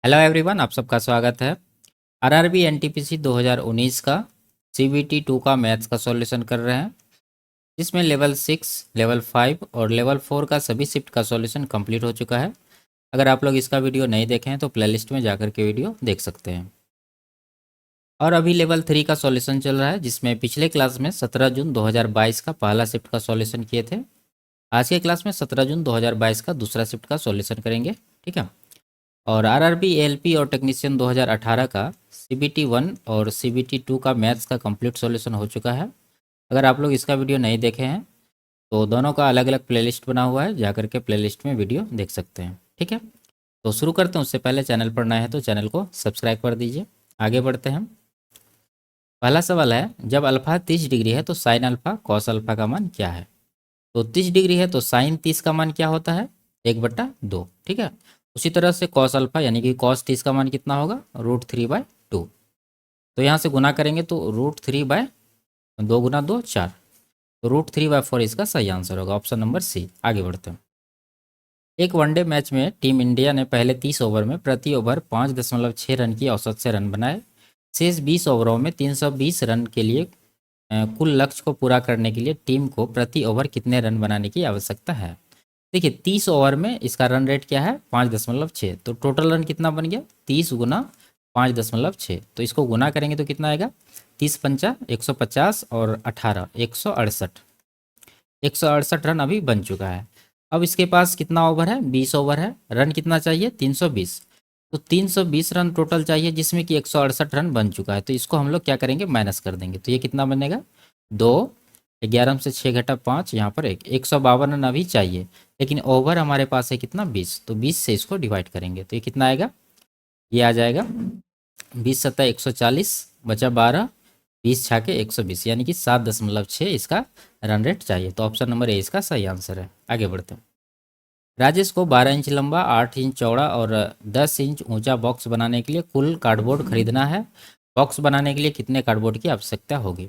Hello everyone, आप सबका स्वागत है। आरआरबी एनटीपीसी 2019 का सीबीटी 2 का मैथ्स का सॉल्यूशन कर रहे हैं, जिसमें लेवल 6, लेवल 5 और लेवल 4 का सभी शिफ्ट का सॉल्यूशन कंप्लीट हो चुका है। अगर आप लोग इसका वीडियो नहीं देखे हैं तो प्लेलिस्ट में जाकर के वीडियो देख सकते हैं। और अभी लेवल 3 का सॉल्यूशन चल रहा है, जिसमें पिछले क्लास में 17 जून 2022 का पहला शिफ्ट का सॉल्यूशन किए थे। आज के क्लास में 17 जून 2022 का दूसरा शिफ्ट का सॉल्यूशन करेंगे, ठीक है। और आरआरबी एएलपी और टेक्नीशियन 2018 का सीबीटी 1 और सीबीटी 2 का मैथ्स का कंप्लीट सॉल्यूशन हो चुका है। अगर आप लोग इसका वीडियो नहीं देखे हैं तो दोनों का अलग अलग प्लेलिस्ट बना हुआ है, जाकर के प्लेलिस्ट में वीडियो देख सकते हैं, ठीक है। तो शुरू करते हैं। उससे पहले चैनल पर नए हैं तो चैनल को सब्सक्राइब कर दीजिए। आगे बढ़ते हैं। पहला सवाल है, जब अल्फा 30 डिग्री है तो साइन अल्फा कॉस अल्फा का मान क्या है। तो 30 डिग्री है तो साइन 30 का मान क्या होता है, 1/2, ठीक है। उसी तरह से कॉस अल्फा यानी कि कॉस 30 का मान कितना होगा, √3/2। तो यहाँ से गुना करेंगे तो √3/2 गुना 2 4, तो √3/4 इसका सही आंसर होगा, ऑप्शन नंबर सी। आगे बढ़ते हैं। एक वनडे मैच में टीम इंडिया ने पहले 30 ओवर में प्रति ओवर 5.6 रन की औसत से रन बनाए। शेष 20 ओवरों में 320 रन के लिए कुल लक्ष्य को पूरा करने के लिए टीम को प्रति ओवर कितने रन बनाने की आवश्यकता है। देखिए 30 ओवर में इसका रन रेट क्या है, 5.6, तो टोटल रन कितना बन गया, 30 गुना 5.6। तो इसको गुना करेंगे तो कितना आएगा, 30 पंचा 150 और 18 168। 168 रन अभी बन चुका है। अब इसके पास कितना ओवर है, 20 ओवर है। रन कितना चाहिए, 320। तो 320 रन टोटल चाहिए, जिसमें कि 168 रन बन चुका है। तो इसको हम लोग क्या करेंगे, माइनस कर देंगे। तो ये कितना बनेगा, 2, 11 में से 6 घटा 5, यहाँ पर 152 रन अभी चाहिए, लेकिन ओवर हमारे पास है कितना, 20। तो 20 से इसको डिवाइड करेंगे तो ये कितना आएगा, ये आ जाएगा 20 सत्ता 140, बचा 12, 20 छाके 120, यानी कि 7.6 इसका रन रेट चाहिए। तो ऑप्शन नंबर ए इसका सही आंसर है। आगे बढ़ते हैं। राजेश को 12 इंच लंबा, 8 इंच चौड़ा और 10 इंच ऊंचा बॉक्स बनाने के लिए कुल कार्डबोर्ड खरीदना है। बॉक्स बनाने के लिए कितने कार्डबोर्ड की आवश्यकता होगी।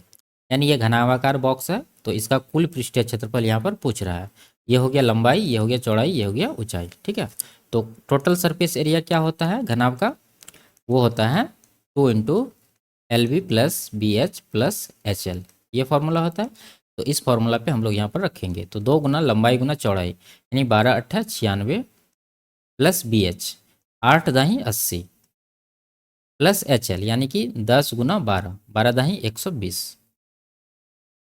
यानी ये घनावाकार बॉक्स है, तो इसका कुल पृष्ठीय क्षेत्रफल यहाँ पर पूछ रहा है। ये हो गया लंबाई, ये हो गया चौड़ाई, ये हो गया ऊंचाई, ठीक है। तो टोटल सरफेस एरिया क्या होता है घनाभ का, वो होता है 2 × LV+BH+HL, ये फॉर्मूला होता है। तो इस फॉर्मूला पे हम लोग यहाँ पर रखेंगे। तो 2 गुना लंबाई गुना चौड़ाई, यानी 12 8 96 प्लस BH 8 दाही 80 प्लस HL, यानी कि 10 गुना 12 12 दाही 120।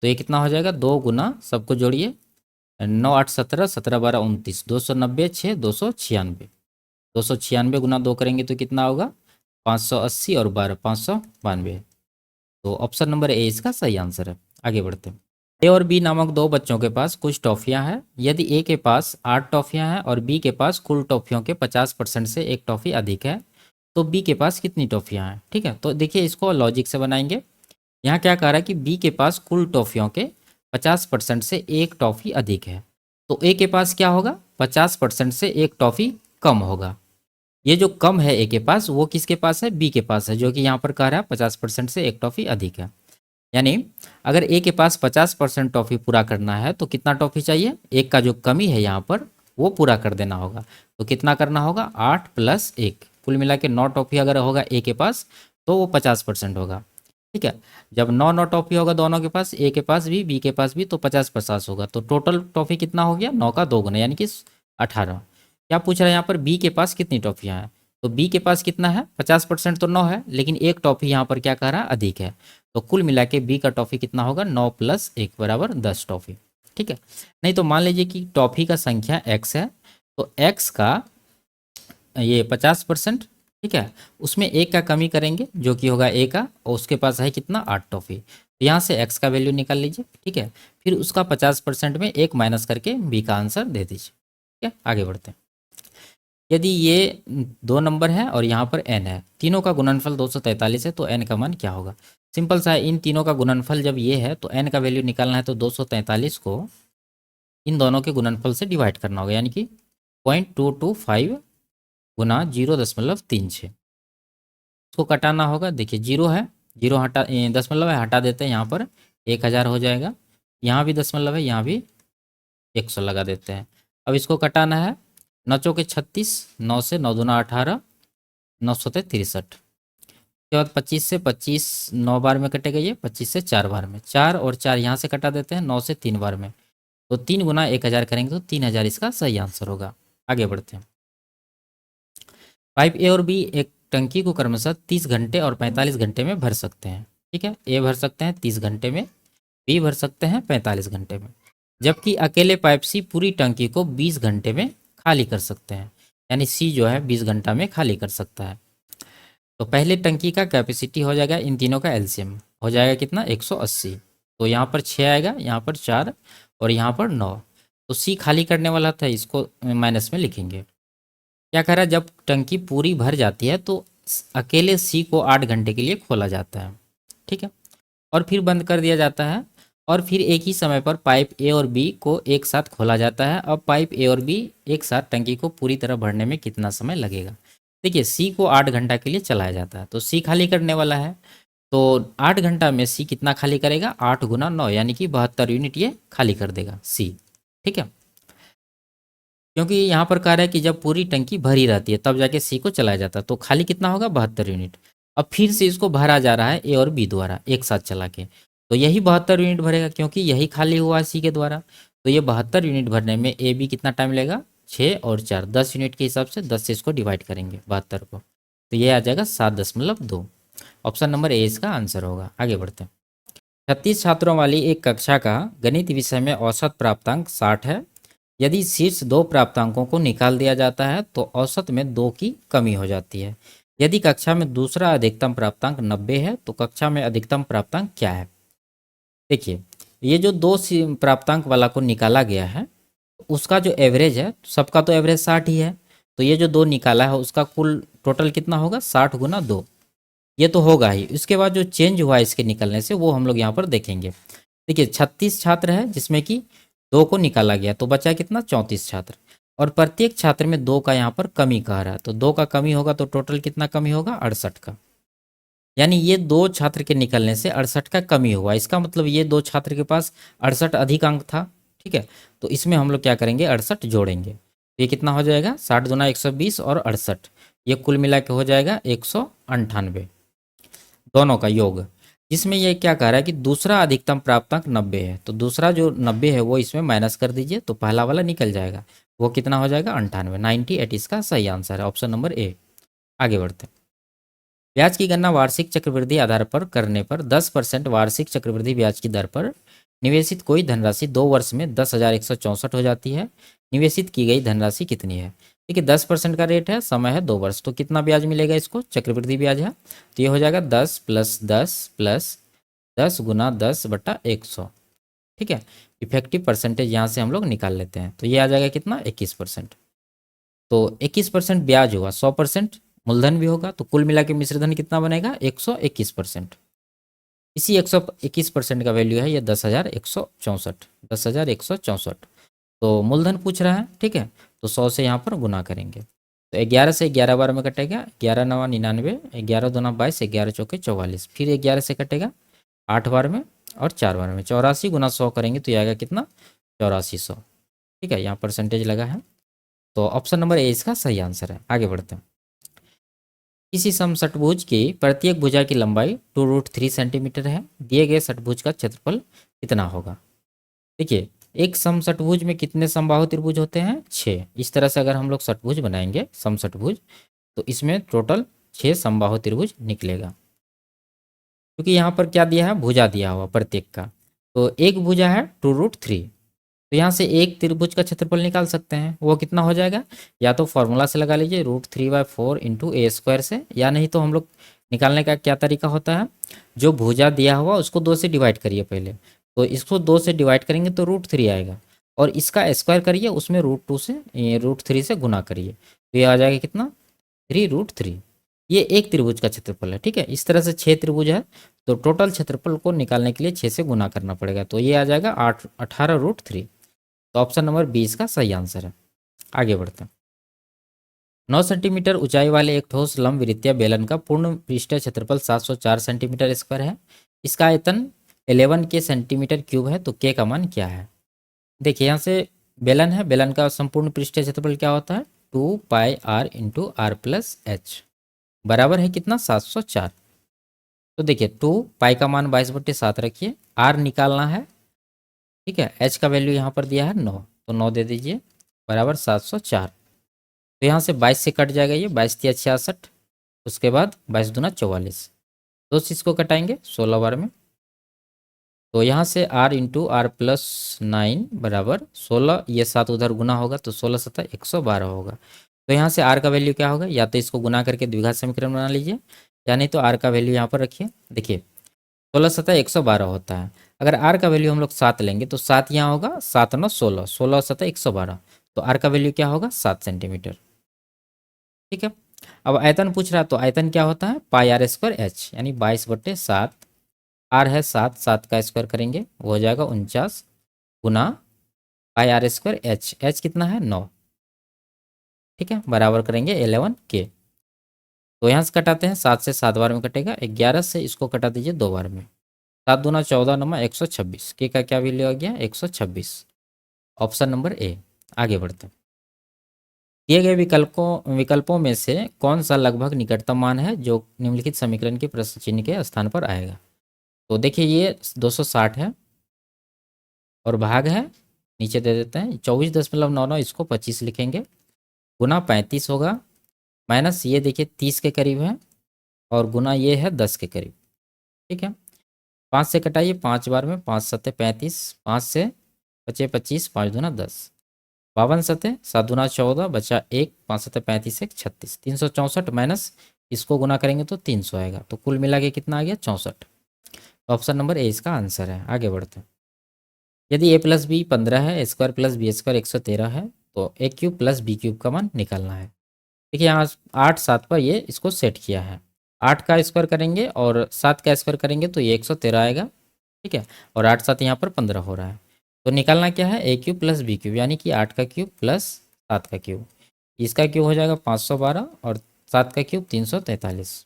तो ये कितना हो जाएगा, 2 गुना सबको जोड़िए, 9 8 17 17 12 29, 290 6 296। 296 गुना 2 करेंगे तो कितना होगा, 580 और 12 592। तो ऑप्शन नंबर ए इसका सही आंसर है। आगे बढ़ते हैं। ए और बी नामक दो बच्चों के पास कुछ टॉफियां हैं। यदि ए के पास 8 टॉफियां हैं और बी के पास कुल टॉफियों के 50% से एक टॉफी अधिक है, तो बी के पास कितनी टॉफियां हैं, ठीक है। तो देखिए इसको लॉजिक से बनाएंगे। यहाँ क्या कह रहा है कि बी के पास कुल टॉफियों के 50% से एक टॉफी अधिक है, तो ए के पास क्या होगा, 50% से एक टॉफी कम होगा। ये जो कम है ए के पास, वो किसके पास है, बी के पास है, जो कि यहाँ पर कह रहा है 50% से एक टॉफी अधिक है। यानी अगर ए के पास 50% टॉफी पूरा करना है तो कितना टॉफी चाहिए, एक का जो कमी है यहाँ पर वो पूरा कर देना होगा। तो कितना करना होगा, 8 + 1, कुल मिला के 9 टॉफी अगर होगा ए के पास तो वो 50% होगा, ठीक है। जब 9 9 टॉफी होगा दोनों के पास, ए के पास भी बी के पास भी, तो 50 होगा। तो टोटल टॉफी कितना हो गया, 9 का 2 गुना, यानी कि 18। क्या पूछ रहा है यहाँ पर, बी के पास कितनी टॉफियाँ हैं। तो बी के पास कितना है, 50% तो 9 है, लेकिन एक टॉफी यहाँ पर क्या कह रहा है, अधिक है। तो कुल मिला के बी का टॉफी कितना होगा, 9 + 1 = 10 टॉफी, ठीक है। नहीं तो मान लीजिए कि टॉफी का संख्या x है, तो x का ये 50%, ठीक है, उसमें एक का कमी करेंगे जो कि होगा ए का, और उसके पास है कितना, 8 टॉफी। तो यहाँ से x का वैल्यू निकाल लीजिए, ठीक है। फिर उसका 50% में एक माइनस करके बी का आंसर दे दीजिए, ठीक है। आगे बढ़ते हैं। यदि ये 2 नंबर है और यहाँ पर n है, तीनों का गुणनफल 243 है, तो n का मान क्या होगा। सिंपल सा है, इन तीनों का गुणनफल जब ये है तो n का वैल्यू निकालना है, तो 243 को इन दोनों के गुणनफल से डिवाइड करना होगा, यानी कि 0.225 गुना 0.36। इसको कटाना होगा। देखिए 0 है, 0 हटा, दशमलव है, हटा देते हैं, यहाँ पर 1000 हो जाएगा। यहाँ भी दशमलव है, यहाँ भी 100 लगा देते हैं। अब इसको कटाना है, 9 चौके 36, 9 से 9 दूना 18, 900 से 63। उसके बाद 25 से 25 9 बार में कटेगा, ये 25 से 4 बार में, 4 और 4 यहाँ से कटा देते हैं, 9 से 3 बार में, तो 3 गुना 1000 करेंगे तो 3000 इसका सही आंसर होगा। आगे बढ़ते हैं। पाइप ए और बी एक टंकी को क्रमशः 30 घंटे और 45 घंटे में भर सकते हैं। ठीक है, ए भर सकते हैं 30 घंटे में, बी भर सकते हैं 45 घंटे में, जबकि अकेले पाइप सी पूरी टंकी को 20 घंटे में खाली कर सकते हैं। यानी सी जो है 20 घंटा में खाली कर सकता है। तो पहले टंकी का कैपेसिटी हो जाएगा, इन तीनों का एलसीएम हो जाएगा कितना, 180। तो यहाँ पर 6 आएगा, यहाँ पर 4 और यहाँ पर 9। तो सी खाली करने वाला था, इसको माइनस में लिखेंगे। क्या कह रहा है, जब टंकी पूरी भर जाती है तो अकेले सी को 8 घंटे के लिए खोला जाता है। ठीक है, और फिर बंद कर दिया जाता है, और फिर एक ही समय पर पाइप ए और बी को एक साथ खोला जाता है। अब पाइप ए और बी एक साथ टंकी को पूरी तरह भरने में कितना समय लगेगा। देखिए सी को 8 घंटा के लिए चलाया जाता है, तो सी खाली करने वाला है, तो 8 घंटा में सी कितना खाली करेगा, 8 गुना 9 यानी कि 72 यूनिट ये खाली कर देगा सी। ठीक है, क्योंकि यहाँ पर कह रहा है कि जब पूरी टंकी भरी रहती है तब जाके सी को चलाया जाता है, तो खाली कितना होगा, 72 यूनिट। अब फिर से इसको भरा जा रहा है ए और बी द्वारा एक साथ चला के, तो यही 72 यूनिट भरेगा, क्योंकि यही खाली हुआ है सी के द्वारा। तो ये 72 यूनिट भरने में ए बी कितना टाइम लेगा, 6 और 4 10 यूनिट के हिसाब से 10 से इसको डिवाइड करेंगे 72 को, तो ये आ जाएगा 7.2। ऑप्शन नंबर ए इसका आंसर होगा। आगे बढ़ते हैं। 36 छात्रों वाली एक कक्षा का गणित विषय में औसत प्राप्तांक 60 है। यदि शीर्ष 2 प्राप्तांकों को निकाल दिया जाता है तो औसत में 2 की कमी हो जाती है। यदि कक्षा में दूसरा अधिकतम प्राप्तांक 90 है तो कक्षा में अधिकतम प्राप्तांक क्या है। देखिए ये जो 2 प्राप्तांक वाला को निकाला गया है उसका जो एवरेज है, सबका तो एवरेज 60 ही है, तो ये जो 2 निकाला है उसका कुल टोटल कितना होगा, 60 गुना 2, ये तो होगा ही। उसके बाद जो चेंज हुआ इसके निकलने से वो हम लोग यहाँ पर देखेंगे। देखिए 36 छात्र है जिसमें कि 2 को निकाला गया, तो बचा कितना, 34 छात्र, और प्रत्येक छात्र में 2 का यहाँ पर कमी कह रहा है, तो 2 का कमी होगा तो टोटल कितना कमी होगा, 68 का। यानी ये 2 छात्र के निकलने से 68 का कमी हुआ, इसका मतलब ये 2 छात्र के पास 68 अधिक अंक था। ठीक है, तो इसमें हम लोग क्या करेंगे, 68 जोड़ेंगे, तो ये कितना हो जाएगा, 60 गुना 120 और 68, ये कुल मिला के हो जाएगा 198, दोनों का योग। जिसमें ये क्या कह रहा है कि दूसरा अधिकतम प्राप्तांक 90 है, तो दूसरा जो 90 है वो इसमें माइनस कर दीजिए, तो पहला वाला निकल जाएगा, वो कितना हो जाएगा, 98, 98 इसका सही आंसर है, ऑप्शन नंबर ए। आगे बढ़ते हैं। ब्याज की गणना वार्षिक चक्रवृद्धि आधार पर करने पर 10% वार्षिक चक्रवृद्धि ब्याज की दर पर निवेशित कोई धनराशि 2 वर्ष में 10,164 हो जाती है। निवेशित की गई धनराशि कितनी है। देखिए 10% का रेट है, समय है 2 वर्ष, तो कितना ब्याज मिलेगा इसको, चक्रवृद्धि ब्याज है, तो ये हो जाएगा 10 प्लस 10 प्लस 10 गुना 10/100। ठीक है, इफेक्टिव परसेंटेज यहाँ से हम लोग निकाल लेते हैं, तो ये आ जाएगा कितना, 21%। तो 21% ब्याज होगा, 100% मूलधन भी होगा, तो कुल मिला के मिश्रधन कितना बनेगा, 121%। इसी 121% का वैल्यू है ये 10,164, 10,164। तो मूलधन पूछ रहा है, ठीक है, तो 100 से यहाँ पर गुना करेंगे, तो 11 से 11 बार में कटेगा, 11 9 99, 11 दूना 22, 11 चौके 44, फिर 11 से कटेगा 8 बार में और 4 बार में, 84 गुना 100 करेंगे तो ये आएगा कितना, 8400। ठीक है, यहाँ परसेंटेज लगा है, तो ऑप्शन नंबर ए इसका सही आंसर है। आगे बढ़ते हैं। किसी समषटभुज की प्रत्येक भुजा की लंबाई 2√3 सेंटीमीटर है, दिए गए षटभुज का क्षेत्रफल कितना होगा। देखिए एक समषटभुज में कितने समबाहु त्रिभुज होते हैं, 6। इस तरह से अगर हम लोग षटभुज बनाएंगे समषटभुज, तो इसमें टोटल 6 समबाहु त्रिभुज निकलेगा, क्योंकि यहाँ पर क्या दिया है, भुजा दिया हुआ प्रत्येक का, तो एक भुजा है 2√3, तो यहाँ से एक त्रिभुज का क्षेत्रफल निकाल सकते हैं, वो कितना हो जाएगा, या तो फॉर्मूला से लगा लीजिए √3/4 इंटू a² से, या नहीं तो हम लोग निकालने का क्या तरीका होता है, जो भुजा दिया हुआ उसको 2 से डिवाइड करिए पहले, तो इसको 2 से डिवाइड करेंगे तो √3 आएगा, और इसका स्क्वायर करिए, उसमें √2 से √3 से गुना करिए, तो ये आ जाएगा कितना, 3√3। ये एक त्रिभुज का क्षेत्रफल है। ठीक है, इस तरह से 6 त्रिभुज है, तो टोटल क्षेत्रफल को निकालने के लिए 6 से गुना करना पड़ेगा, तो ये आ जाएगा 18√3। तो ऑप्शन नंबर 20 का सही आंसर है। आगे बढ़ते हैं। 9 सेंटीमीटर ऊंचाई वाले एक ठोस लंबवृत्तीय बेलन का पूर्ण पृष्ठीय क्षेत्रफल 704 सेंटीमीटर स्क्वायर है। इसका आयतन 11 के सेंटीमीटर क्यूब है, तो के का मान क्या है। देखिए यहाँ से बेलन है, बेलन का संपूर्ण पृष्ठीय क्षेत्रफल क्या होता है, 2πr × r + h। बराबर है कितना 704। तो देखिए 2 पाई का मान 22/7 रखिए, आर निकालना है, ठीक है। एच का वैल्यू यहाँ पर दिया है 9, तो 9 दे दीजिए बराबर 704। तो यहाँ से 22 से कट जाएगा, ये 22 × 66, उसके बाद 22 दूना 44, दो चीज़ को कटाएंगे 16 बार में। तो यहाँ से r इंटू आर प्लस 9 बराबर 16, ये 7 उधर गुना होगा तो 16 सत्ता 112 होगा। तो यहाँ से r का वैल्यू क्या होगा, या तो इसको गुना करके द्विघात समीकरण बना लीजिए, या नहीं तो r का वैल्यू यहाँ पर रखिए। देखिए 16 सत्ता 112 होता है, अगर r का वैल्यू हम लोग 7 लेंगे तो 7 यहाँ होगा, 7 9 16, 16 सत्ता 112, तो r का वैल्यू क्या होगा 7 सेंटीमीटर, ठीक है। अब आयतन पूछ रहा है, तो आयतन क्या होता है पाई आर स्क्वायर एच, यानी 22/7, आर है 7, 7 का स्क्वायर करेंगे वो हो जाएगा 49 गुना पाई आर स्क्वायर एच, एच कितना है 9, ठीक है, बराबर करेंगे 11 के। तो यहाँ से कटाते हैं, 7 से 7 बार में कटेगा, 11 से इसको कटा दीजिए 2 बार में, 7 दूना 14 नमा 126, के का क्या वैल्यू आ गया 126, ऑप्शन नंबर ए। आगे बढ़ते हैं। दिए गए विकल्पों में से कौन सा लगभग निकटतम मान है जो निम्नलिखित समीकरण के प्रश्न चिन्ह के स्थान पर आएगा। तो देखिए ये 260 है और भाग है, नीचे दे देते हैं 24.99, इसको 25 लिखेंगे, गुना 35 होगा, माइनस ये देखिए 30 के करीब है, और गुना ये है 10 के करीब, ठीक है। 5 से कटाइए 5 बार में, 5 सत्ते 35, 5 से बचे 25, 5 दूना 10, 52 सत्ते 7 दूना 14, बचा 1, 5 सत्ते 35, 1 36, 364 माइनस इसको गुना करेंगे तो 300 आएगा, तो कुल मिला के कितना आ गया 64। ऑप्शन नंबर ए इसका आंसर है। आगे बढ़ते हैं। यदि a प्लस बी 15 है, a square plus B square 113 है, तो a cube plus B cube का मान निकालना है। देखिए यहाँ 8 7 पर ये इसको सेट किया है, 8 का स्क्वायर करेंगे और 7 का स्क्वायर करेंगे तो ये 113 आएगा, ठीक है, और 8 7 यहाँ पर 15 हो रहा है। तो निकालना क्या है a cube plus B cube, यानी कि 8 का क्यूब प्लस 7 का क्यूब, इसका क्यूब हो जाएगा 512 और 7 का क्यूब 343,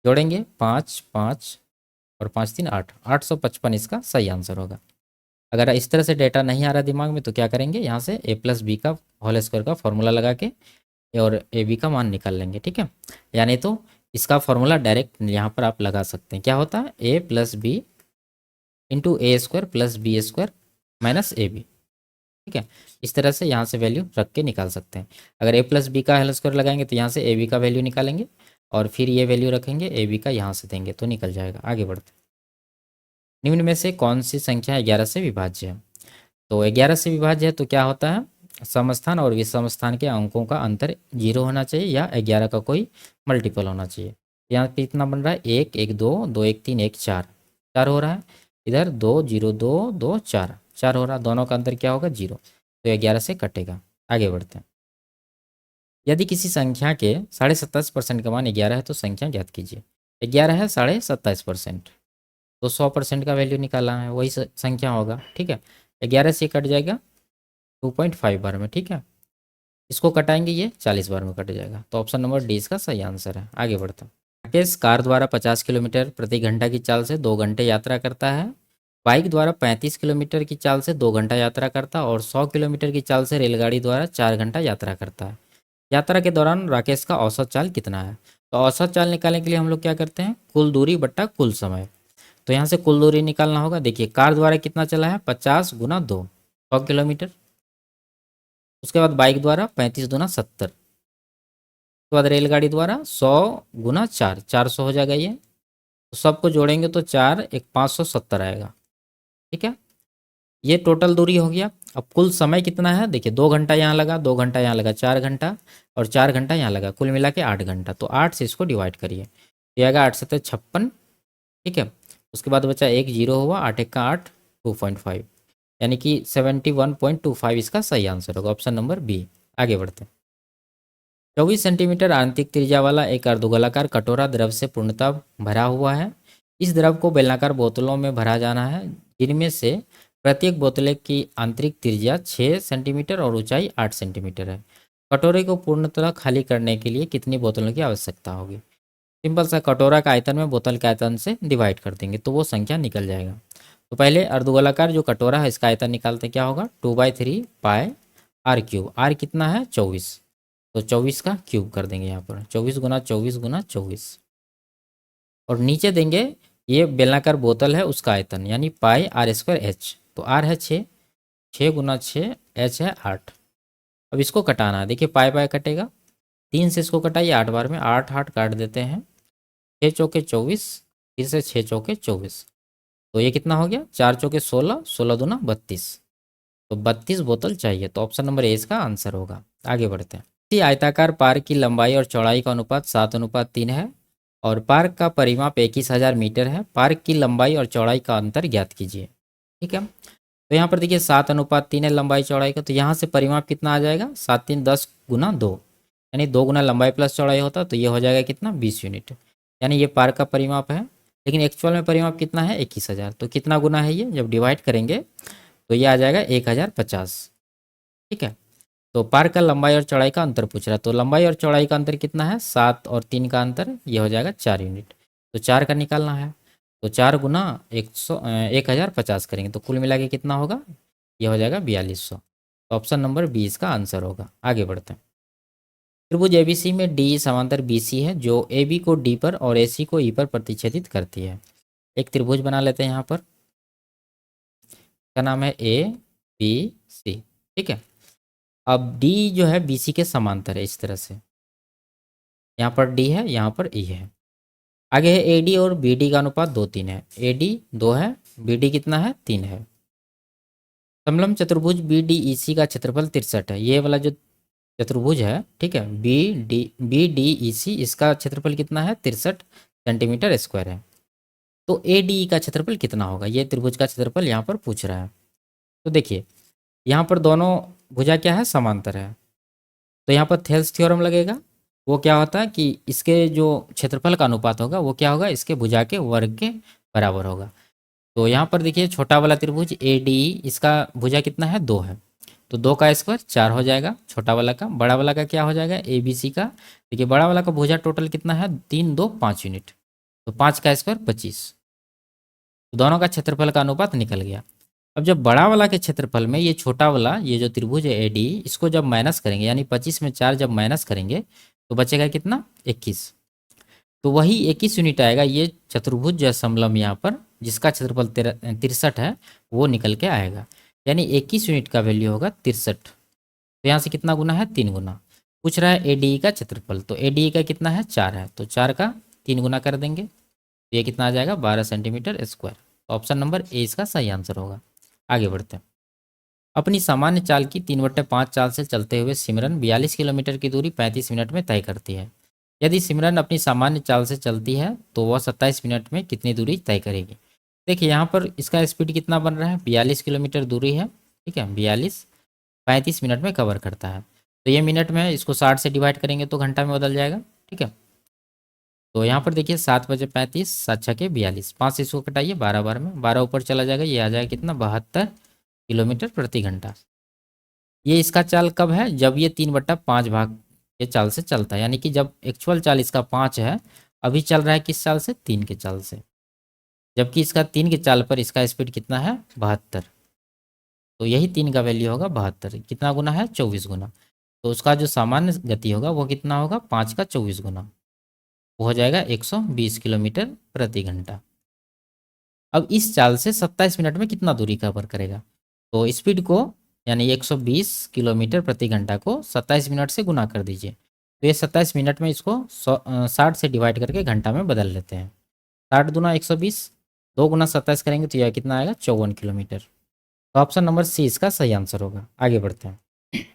जोड़ेंगे 5 5 और 5 3 8, 855 इसका सही आंसर होगा। अगर इस तरह से डेटा नहीं आ रहा दिमाग में तो क्या करेंगे, यहाँ से a प्लस बी का होल स्क्वायर का फॉर्मूला लगा के और ए बी का मान निकाल लेंगे, ठीक है। यानी तो इसका फॉर्मूला डायरेक्ट यहाँ पर आप लगा सकते हैं, क्या होता है a plus B into A square plus B square minus A B, ठीक है। इस तरह से यहाँ से वैल्यू रख के निकाल सकते हैं। अगर a प्लस बी का होल स्क्वायर लगाएंगे तो यहाँ से ए बी का वैल्यू निकालेंगे और फिर ये वैल्यू रखेंगे ए बी का, यहाँ से देंगे तो निकल जाएगा। आगे बढ़ते हैं। निम्न में से कौन सी संख्या 11 से विभाज्य है। तो 11 से विभाज्य है तो क्या होता है, समस्थान और विषम स्थान के अंकों का अंतर 0 होना चाहिए या 11 का कोई मल्टीपल होना चाहिए। यहाँ पे इतना बन रहा है 1 1 2 2 1 3 1 4, 4 हो रहा है, इधर 2 0 2 2 4, 4 हो रहा है, दोनों का अंतर क्या होगा 0, तो 11 से कटेगा। आगे बढ़ते हैं। यदि किसी संख्या के 27.5% का मान 11 है तो संख्या ज्ञात कीजिए। 11 है 27.5%, तो 100% का वैल्यू निकालना है, वही संख्या होगा, ठीक है। 11 से कट जाएगा 2.5 बार में, ठीक है, इसको कटाएंगे ये 40 बार में कट जाएगा, तो ऑप्शन नंबर डी इसका सही आंसर है। आगे बढ़ते हैं। राकेश कार द्वारा 50 किलोमीटर प्रति घंटा की चाल से 2 घंटे यात्रा करता है, बाइक द्वारा 35 किलोमीटर की चाल से 2 घंटा यात्रा करता है और 100 किलोमीटर की चाल से रेलगाड़ी द्वारा 4 घंटा यात्रा करता है। यात्रा के दौरान राकेश का औसत चाल कितना है। तो औसत चाल निकालने के लिए हम लोग क्या करते हैं, कुल दूरी बट्टा कुल समय। तो यहाँ से कुल दूरी निकालना होगा। देखिए कार द्वारा कितना चला है 50 गुना 2, 100 किलोमीटर। उसके बाद बाइक द्वारा 35 गुना 70, उसके बाद रेलगाड़ी द्वारा 100 गुना 4, 400 हो जाएगा ये, तो सबको जोड़ेंगे तो 4 1 570 आएगा, ठीक है। ये टोटल दूरी हो गया। अब कुल समय कितना है, देखिए 2 घंटा यहाँ लगा, 2 घंटा यहाँ लगा, 4 घंटा और 4 घंटा यहाँ लगा, कुल मिला के 8 घंटा। तो 8 से इसको डिवाइड करिए, ये आएगा 8 7 56, ठीक है। उसके बाद बचा 1 0 हुआ, 8 1 का 8, 2.5, यानी कि 71.25 इसका सही आंसर होगा, ऑप्शन नंबर बी। आगे बढ़ते हैं। 24 सेंटीमीटर आंतरिक त्रिज्या वाला एक अर्धगोलाकार कटोरा द्रव से पूर्णतः भरा हुआ है। इस द्रव को बेलनाकार बोतलों में भरा जाना है, जिनमें से प्रत्येक बोतल की आंतरिक त्रिज्या 6 सेंटीमीटर और ऊंचाई 8 सेंटीमीटर है। कटोरे को पूर्णतः खाली करने के लिए कितनी बोतलों की आवश्यकता होगी। सिंपल सा, कटोरा का आयतन में बोतल के आयतन से डिवाइड कर देंगे तो वो संख्या निकल जाएगा। तो पहले अर्धगोलाकार जो कटोरा है इसका आयतन निकालते क्या होगा, 2/3 पाई आर क्यूब, आर कितना है 24, तो 24 का क्यूब कर देंगे यहाँ पर, 24 गुना 24 गुना 24। और नीचे देंगे ये बेलनाकार बोतल है उसका आयतन, यानी पाई आर स्क्वायर एच। तो आर है 6, 6 गुना 6, एच है 8। अब इसको कटाना है, देखिए पाई पाई कटेगा, 3 से इसको कटाइए 8 बार में, 8 8 काट देते हैं, 6 चौके 24, फिर से 6 चौके 24। तो ये कितना हो गया, 4 चौके 16, 16 दूना 32। तो 32 बोतल चाहिए, तो ऑप्शन नंबर ए इसका आंसर होगा। आगे बढ़ते हैं। इसी आयताकार पार्क की लंबाई और चौड़ाई का अनुपात 7:3 है और पार्क का परिमाप 21,000 मीटर है। पार्क की लंबाई और चौड़ाई का अंतर ज्ञात कीजिए। ठीक है, तो यहाँ पर देखिए 7:3 है लंबाई चौड़ाई का, तो यहाँ से परिमाप कितना आ जाएगा, 7 3 10 गुना 2, यानी 2 गुना लंबाई प्लस चौड़ाई होता, तो ये हो जाएगा कितना, 20 यूनिट। यानी ये पार्क का परिमाप है, लेकिन एक्चुअल में परिमाप कितना है, 21,000। तो कितना गुना है ये, जब डिवाइड करेंगे तो ये आ जाएगा 1050। ठीक है, तो पार्क का लंबाई और चौड़ाई का अंतर पूछ रहा है, तो लंबाई और चौड़ाई का अंतर कितना है, 7 और 3 का अंतर, ये हो जाएगा 4 यूनिट। तो 4 का निकालना है, तो 4 गुना 1050 करेंगे तो कुल मिला के कितना होगा, ये हो जाएगा 4200। तो ऑप्शन नंबर 20 का आंसर होगा। आगे बढ़ते हैं। त्रिभुज एबीसी में डी समांतर बीसी है जो ए बी को डी पर और ए सी को ई पर प्रतिच्छेदित करती है। एक त्रिभुज बना लेते हैं यहाँ पर, का नाम है ए बी सी। ठीक है, अब डी जो है बीसी के समांतर है, इस तरह से यहाँ पर डी है, यहाँ पर ई है। आगे है ए डी और बी डी का अनुपात 2:3 है। ए डी 2 है, बी डी कितना है, 3 है। समलंब चतुर्भुज बी डी ई सी का क्षेत्रफल 63 है। ये वाला जो चतुर्भुज है, ठीक है, बी डी ई सी, इसका क्षेत्रफल कितना है, 63 सेंटीमीटर स्क्वायर है। तो ए डी ई का क्षेत्रफल कितना होगा, ये त्रिभुज का क्षेत्रफल यहाँ पर पूछ रहा है। तो देखिए यहाँ पर दोनों भुजा क्या है, समांतर है, तो यहाँ पर थेल्स थ्योरम लगेगा। वो क्या होता है कि इसके जो क्षेत्रफल का अनुपात होगा वो क्या होगा, इसके भुजा के वर्ग के बराबर होगा। तो यहाँ पर देखिए छोटा वाला त्रिभुज ए डी ई, इसका भुजा कितना है, 2 है, तो 2 का स्क्वायर 4 हो जाएगा छोटा वाला का। बड़ा वाला का क्या हो जाएगा, ए बी सी का, देखिए बड़ा वाला का भुजा टोटल कितना है, 3 2 5 यूनिट, तो 5 का स्क्वायर 25। तो दोनों का क्षेत्रफल का अनुपात निकल गया। अब जब बड़ा वाला के क्षेत्रफल में ये छोटा वाला, ये जो त्रिभुज है ए डी, इसको जब माइनस करेंगे, यानी 25 में 4 जब माइनस करेंगे तो बचेगा कितना, 21। तो वही 21 यूनिट आएगा ये चतुर्भुज या समलंब यहाँ पर, जिसका क्षेत्रफल 63 है, वो निकल के आएगा। यानी 21 यूनिट का वैल्यू होगा 63। तो यहाँ से कितना गुना है, 3 गुना। पूछ रहा है ए डी का क्षेत्रफल, तो ए डी का कितना है, 4 है, तो 4 का 3 गुना कर देंगे, तो ये कितना आ जाएगा, 12 centimetre square. Option number A इसका सही आंसर होगा। आगे बढ़ते हैं। अपनी सामान्य चाल की 3/5 चाल से चलते हुए सिमरन 42 किलोमीटर की दूरी 35 मिनट में तय करती है। यदि सिमरन अपनी सामान्य चाल से चलती है तो वह 27 मिनट में कितनी दूरी तय करेगी। देखिए यहाँ पर इसका स्पीड कितना बन रहा है, 42 किलोमीटर दूरी है। ठीक है, 42 35 मिनट में कवर करता है, तो ये मिनट में है, इसको 60 से डिवाइड करेंगे तो घंटा में बदल जाएगा। ठीक है, तो यहाँ पर देखिए 7 बजे 35, 7 छके 42, 5 से इसको कटाइए 12 बार में, 12 ऊपर चला जाएगा, ये आ जाएगा कितना, 72 किलोमीटर प्रति घंटा। ये इसका चाल कब है, जब ये 3/5 भाग के चाल से चलता है, यानी कि जब एक्चुअल चाल इसका 5 है, अभी चल रहा है किस चाल से, 3 के चाल से, जबकि इसका 3 के चाल पर इसका स्पीड कितना है, 72। तो यही 3 का वैल्यू होगा 72, कितना गुना है, 24 गुना। तो उसका जो सामान्य गति होगा वो कितना होगा, 5 का 24 गुना, वो हो जाएगा 120 किलोमीटर प्रति घंटा। अब इस चाल से 27 मिनट में कितना दूरी कवर करेगा, तो स्पीड को यानी 120 किलोमीटर प्रति घंटा को 27 मिनट से गुना कर दीजिए, तो ये 27 मिनट में इसको 60 से डिवाइड करके घंटा में बदल लेते हैं। 60 दूना 120, 2 गुना 27 करेंगे तो यह कितना आएगा, 54 किलोमीटर। तो ऑप्शन नंबर सी इसका सही आंसर होगा। आगे बढ़ते हैं।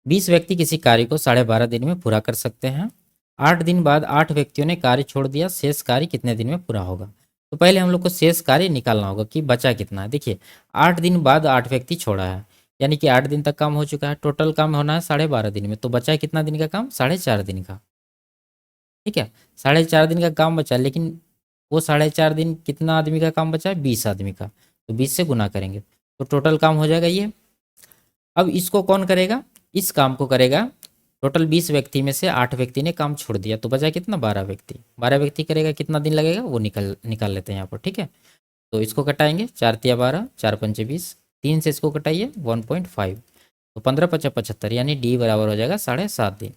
20 व्यक्ति किसी कार्य को 12.5 दिन में पूरा कर सकते हैं। 8 दिन बाद 8 व्यक्तियों ने कार्य छोड़ दिया, शेष कार्य कितने दिन में पूरा होगा। तो पहले हम लोग को शेष कार्य निकालना होगा कि बचा कितना है। देखिए 8 दिन बाद 8 व्यक्ति छोड़ा है, यानी कि 8 दिन तक काम हो चुका है, टोटल काम होना है 12.5 दिन में, तो बचा है कितना दिन का काम, 4.5 दिन का। ठीक है, 4.5 दिन का काम बचा, लेकिन वो 4.5 दिन कितना आदमी का काम बचा है, 20 आदमी का, तो 20 से गुना करेंगे तो टोटल काम हो जाएगा ये। अब इसको कौन करेगा, इस काम को करेगा, टोटल 20 व्यक्ति में से 8 व्यक्ति ने काम छोड़ दिया, तो बचा कितना, 12 व्यक्ति। 12 व्यक्ति करेगा, कितना दिन लगेगा वो निकाल लेते हैं यहाँ पर। ठीक है, तो इसको कटाएंगे, 4 तिया 12, 4 पंचे 20, 3 से इसको कटाइए 1.5, तो 15×5 = 75 यानी डी बराबर हो जाएगा 7.5 दिन।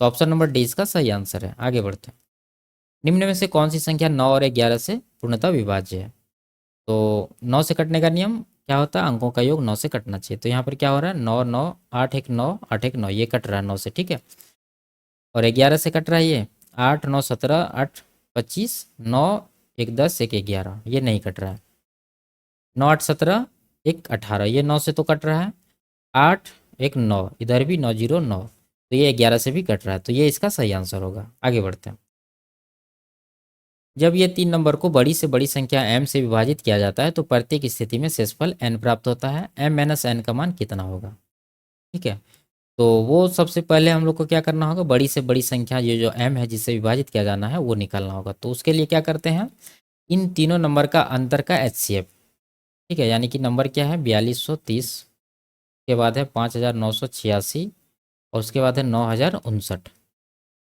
तो ऑप्शन नंबर डी इसका सही आंसर है। आगे बढ़ते हैं। निम्न में से कौन सी संख्या 9 और 11 से पूर्णतः विभाज्य है? तो 9 से कटने का नियम क्या होता है? अंकों का योग 9 से कटना चाहिए। तो यहाँ पर क्या हो रहा है? 9 9 8 1 9 8 1 9 ये कट रहा है 9 से, ठीक है। और 11 से कट रहा है ये 8 9 17 8 25 9 1 10 1 11 ये नहीं कट रहा है। 9 8 17 1 18 ये 9 से तो कट रहा है। 8 1 9 इधर भी 9 0 9 तो ये 11 से भी कट रहा है। तो ये इसका सही आंसर होगा। आगे बढ़ते हैं। जब ये 3 नंबर को बड़ी से बड़ी संख्या m से विभाजित किया जाता है तो प्रत्येक स्थिति में शेषफल n प्राप्त होता है। m - n का मान कितना होगा? ठीक है। तो वो सबसे पहले हम लोग को क्या करना होगा? बड़ी से बड़ी संख्या ये जो m है जिससे विभाजित किया जाना है वो निकालना होगा। तो उसके लिए क्या करते हैं? इन तीनों नंबर का अंतर का HCF, ठीक है, यानी कि नंबर क्या है? 4230, के बाद है 5986 और उसके बाद है 9059।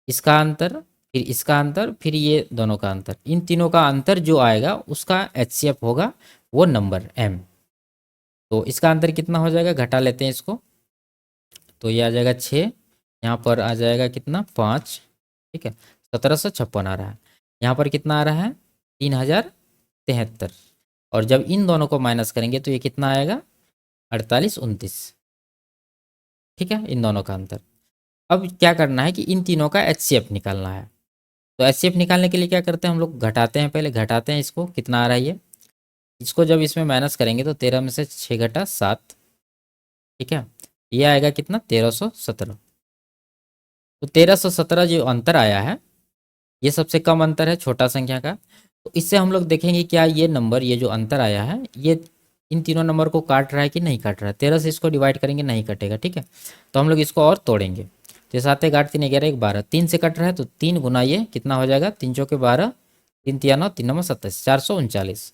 इसका अंतर, फिर इसका अंतर, फिर ये दोनों का अंतर, इन तीनों का अंतर जो आएगा उसका HCF होगा वो नंबर m। तो इसका अंतर कितना हो जाएगा? घटा लेते हैं इसको। तो ये आ जाएगा 6, यहाँ पर आ जाएगा कितना? 5, ठीक है। 1756 आ रहा है। यहाँ पर कितना आ रहा है? 3073। और जब इन दोनों को माइनस करेंगे तो ये कितना आएगा? 4829, ठीक है, इन दोनों का अंतर। अब क्या करना है कि इन तीनों का HCF निकालना है। तो HCF निकालने के लिए क्या करते हैं हम लोग? घटाते हैं, पहले घटाते हैं इसको। कितना आ रहा है ये? इसको जब इसमें माइनस करेंगे तो 13 में से 6 घटा 7, ठीक है, ये आएगा कितना? 1317। तो 1317 जो अंतर आया है ये सबसे कम अंतर है छोटा संख्या का। तो इससे हम लोग देखेंगे क्या ये नंबर, ये जो अंतर आया है ये इन तीनों नंबर को काट रहा है कि नहीं काट रहा है। 13 से इसको डिवाइड करेंगे नहीं कटेगा, ठीक है। तो हम लोग इसको और तोड़ेंगे। तो 7 1 8 3 11 1 12, 3 से कट रहा है तो 3 गुना ये कितना हो जाएगा? 3 चौके 12, 3 तिया 9, 3 9 27, 439।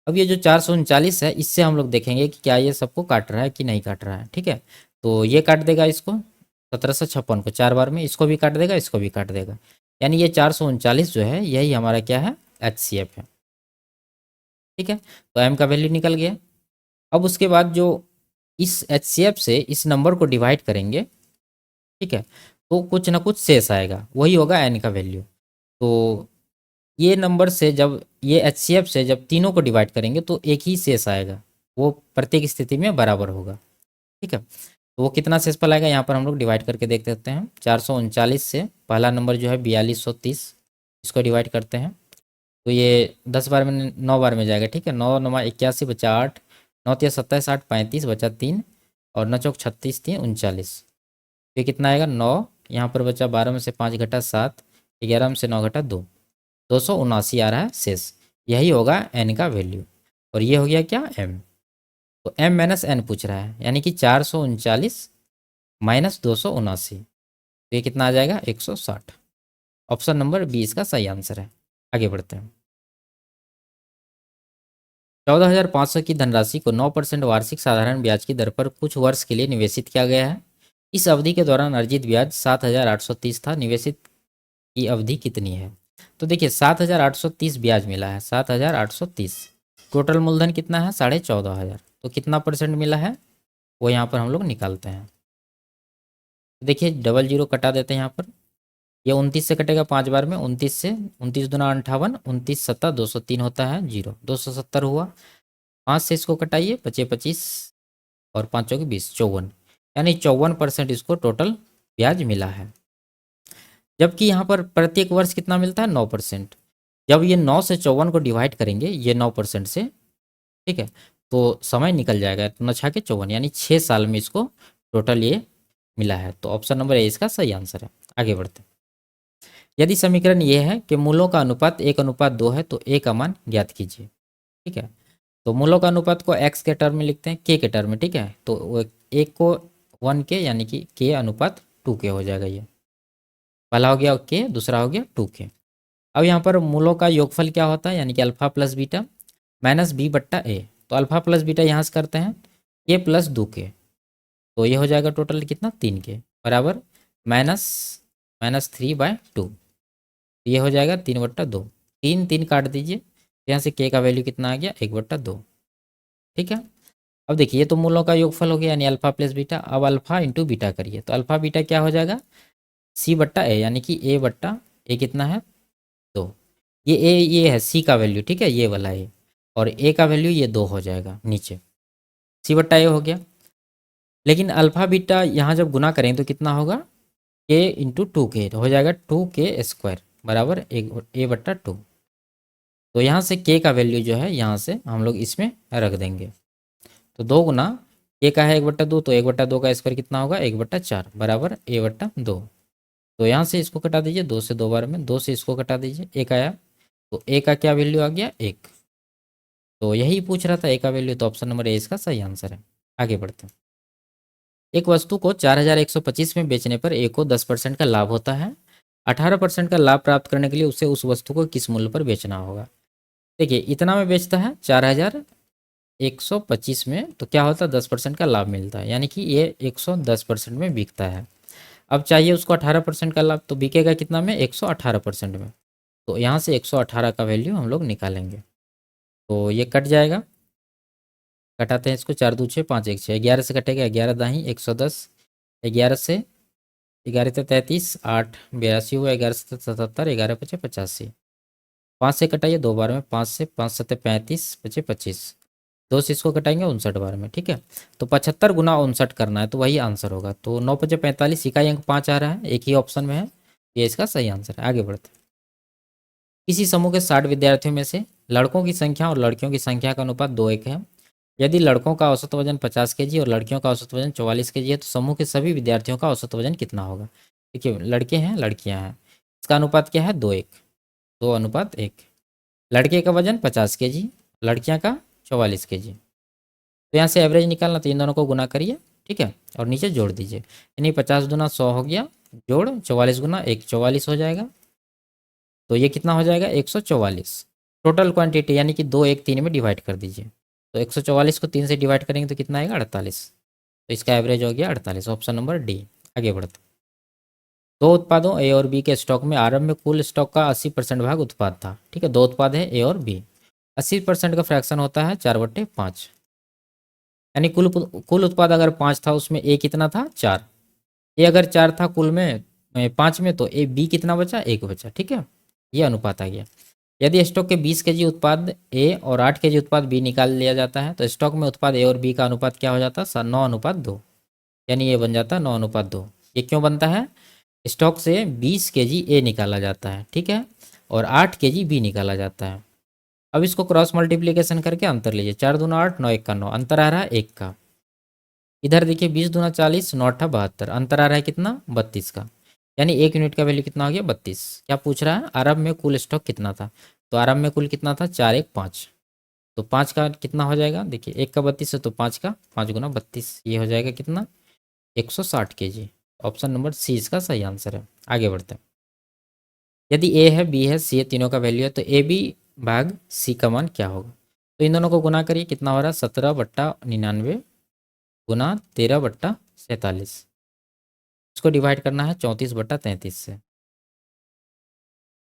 अब ये जो 439 है इससे हम लोग देखेंगे कि क्या ये सबको काट रहा है कि नहीं काट रहा है, ठीक है। तो ये काट देगा इसको, 1756 को 4 बार में, इसको भी काट देगा, इसको भी काट देगा। यानी ये 439 जो है यही हमारा क्या है? HCF है, ठीक है। तो m का वैल्यू निकल गया। अब उसके बाद जो इस HCF से इस नंबर को डिवाइड करेंगे, ठीक है, तो कुछ ना कुछ शेष आएगा, वही होगा n का वैल्यू। तो ये नंबर से जब ये HCF से जब तीनों को डिवाइड करेंगे तो एक ही शेष आएगा, वो प्रत्येक स्थिति में बराबर होगा, ठीक है। तो वो कितना शेषफल आएगा यहाँ पर हम लोग डिवाइड करके देख सकते हैं। 439 से पहला नंबर जो है 4230, इसको डिवाइड करते हैं तो ये 10 बार में 9 बार में जाएगा, ठीक है। 9 9 81 बचा 8, 9 3 27 8 35 बचा 3 और 9 चौक 36 3 39। ये कितना आएगा? 9, यहाँ पर बचा 12 में से 5 घटा 7, 11 में से 9 घटा 2, 279 आ रहा है शेष। यही होगा n का वैल्यू। और ये हो गया क्या? m। तो m - n पूछ रहा है, यानी कि 439 - 279, तो ये कितना आ जाएगा? 160। ऑप्शन नंबर बी इसका सही आंसर है। आगे बढ़ते हैं। 14,500 की धनराशि को 9% वार्षिक साधारण ब्याज की दर पर कुछ वर्ष के लिए निवेशित किया गया है। इस अवधि के दौरान अर्जित ब्याज 7,830 था। निवेशित की अवधि कितनी है? तो देखिए 7,830 ब्याज मिला है, 7,830। टोटल मूलधन कितना है? 14,500। तो कितना परसेंट मिला है वो यहाँ पर हम लोग निकालते हैं। देखिए डबल जीरो कटा देते हैं यहाँ पर। ये 29 से कटेगा 5 बार में, 29 से 29 दूना 58, 29 सत्ता 203 होता है, जीरो 270 हुआ। 5 से इसको कटाइए, बचे 25 और 5 चौके 20, 54, यानी 54% इसको टोटल ब्याज मिला है। जबकि यहाँ पर प्रत्येक वर्ष कितना मिलता है? 9%। जब ये 9 से 54 को डिवाइड करेंगे ये 9% से, ठीक है, तो समय निकल जाएगा, तो 9 छाके 54, यानी 6 साल में इसको टोटल ये मिला है। तो ऑप्शन नंबर ए इसका सही आंसर है। आगे बढ़ते हैं। यदि समीकरण ये है कि मूलों का अनुपात 1:2 है तो ए का मान ज्ञात कीजिए, ठीक है। तो मूलों का अनुपात को x के टर्म में लिखते हैं, k के टर्म में, ठीक है। तो एक को 1 के यानी कि k/2 हो जाएगा। ये पहला हो गया k, दूसरा हो गया 2k। अब यहाँ पर मूलों का योगफल क्या होता है? यानी कि alpha plus beta minus b/a। तो अल्फा प्लस बीटा यहाँ से करते हैं k + 2k, तो ये हो जाएगा टोटल कितना? 3k बराबर -3/2। ये हो जाएगा 3/2। 3 3 काट दीजिए, यहाँ से k का वैल्यू कितना आ गया? 1/2, ठीक है। अब देखिए ये तो मूलों का योगफल हो गया यानी अल्फा प्लस बीटा। अब अल्फा इंटू बीटा करिए तो अल्फा बीटा क्या हो जाएगा, सी बट्टा ए, यानी कि ए बट्टा ए कितना है 2। ये है सी का वैल्यू, ठीक है, ये वाला ए, और ए का वैल्यू ये 2 हो जाएगा नीचे, सी बट्टा ए हो गया। लेकिन अल्फा बीटा यहाँ जब गुना करें तो कितना होगा, के इंटू टू के हो जाएगा 2k² बराबर एक ए बट्टा 2। तो यहाँ से के का वैल्यू जो है यहाँ से हम लोग इसमें रख देंगे। तो 2 गुना के का है 1/2, तो 1/2 का स्क्वायर कितना होगा 1/4 बराबर a/2। तो यहाँ से इसको कटा दीजिए, 2 से 2 बार में, 2 से इसको कटा दीजिए, एक आया, तो ए का क्या वैल्यू आ गया 1। तो यही पूछ रहा था ए का वैल्यू, तो ऑप्शन नंबर ए इसका सही आंसर है। आगे बढ़ते हैं। एक वस्तु को 4125 में बेचने पर ए को 10% का लाभ होता है। 18% का लाभ प्राप्त करने के लिए उसे उस वस्तु को किस मूल्य पर बेचना होगा। देखिए इतना में बेचता है 4125 में, तो क्या होता है 10% का लाभ मिलता है, यानी कि ये 110% में बिकता है। अब चाहिए उसको 18% का लाभ, तो बिकेगा कितना में 118% में। तो यहाँ से 118 का वैल्यू हम लोग निकालेंगे, तो ये कट जाएगा। कटाते हैं इसको, 4 दूँ 6 5 1 6, 11 से कटेगा, 11 दाही 110, 11 से 11 से 33, 8 82 हुआ, 11 से 77, 11 पचे 85, 5 से कटाइए 2 बार में, 5 से 5 सत्ते 35 पचे 25, 2 से इसको कटाएंगे 59 बार में, ठीक है। तो 75 गुना 59 करना है, तो वही आंसर होगा। तो 9 पचे 45, इकाई अंक 5 आ रहा है, एक ही ऑप्शन में है, ये इसका सही आंसर है। आगे बढ़ते हैं। किसी समूह के 60 विद्यार्थियों में से लड़कों की संख्या और लड़कियों की संख्या का अनुपात 2:1 है। यदि लड़कों का औसत वजन 50 केजी और लड़कियों का औसत वजन 44 केजी है, तो समूह के सभी विद्यार्थियों का औसत वजन कितना होगा। देखिए लड़के हैं लड़कियां हैं, इसका अनुपात क्या है 2:1, 2:1। लड़के का वजन 50 केजी, लड़कियां का 44 केजी। तो यहाँ से एवरेज निकालना, तो इन दोनों को गुना करिए, ठीक है, और नीचे जोड़ दीजिए, यानी 50 दूना 100 हो गया, जोड़ 44 गुना 1 44 हो जाएगा। तो ये कितना हो जाएगा 144 टोटल क्वांटिटी, यानी कि 2 1 3 में डिवाइड कर दीजिए। तो 144 को 3 से डिवाइड करेंगे तो कितना आएगा 48। तो इसका एवरेज हो गया 48, ऑप्शन नंबर डी। आगे बढ़ते। दो उत्पादों ए और बी के स्टॉक में आरंभ में कुल स्टॉक का 80% भाग उत्पाद था, ठीक है, दो उत्पाद है ए और बी, 80% का फ्रैक्शन होता है 4/5, यानी कुल उत्पाद अगर 5 था उसमें ए कितना था 4, ए अगर 4 था कुल में 5 में, तो ए बी कितना बचा 1 बचा, ठीक है, ये अनुपात आ गया। यदि स्टॉक के 20 केजी उत्पाद ए और 8 केजी उत्पाद बी निकाल लिया जाता है, तो स्टॉक में उत्पाद ए और बी का अनुपात क्या हो जाता है 9:2, यानी ये बन जाता है 9:2। ये क्यों बनता है, स्टॉक से 20 केजी ए निकाला जाता है, ठीक है, और 8 केजी बी निकाला जाता है। अब इसको क्रॉस मल्टीप्लीकेशन करके अंतर लीजिए, 4 दूना 8 9 1 का 9, अंतर आ रहा है 1 का। इधर देखिए 20 दूना 40 9 8 72, अंतर आ रहा है कितना 32 का, यानी 1 यूनिट का वैल्यू कितना हो गया 32। क्या पूछ रहा है आरंभ में कुल स्टॉक कितना था, तो आरंभ में कुल कितना था 4 1 5, तो 5 का कितना हो जाएगा, देखिए 1 का 32 है, तो 5 का 5 गुना 32, ये हो जाएगा कितना 160 केजी। ऑप्शन नंबर सी इसका सही आंसर है। आगे बढ़ते हैं। यदि ए है बी है सी है, तीनों का वैल्यू है, तो ए बी भाग सी का मान क्या होगा। तो इन दोनों को गुना करिए, कितना हो रहा है 17/99 गुना 13/47, इसको डिवाइड करना है 34/33 से,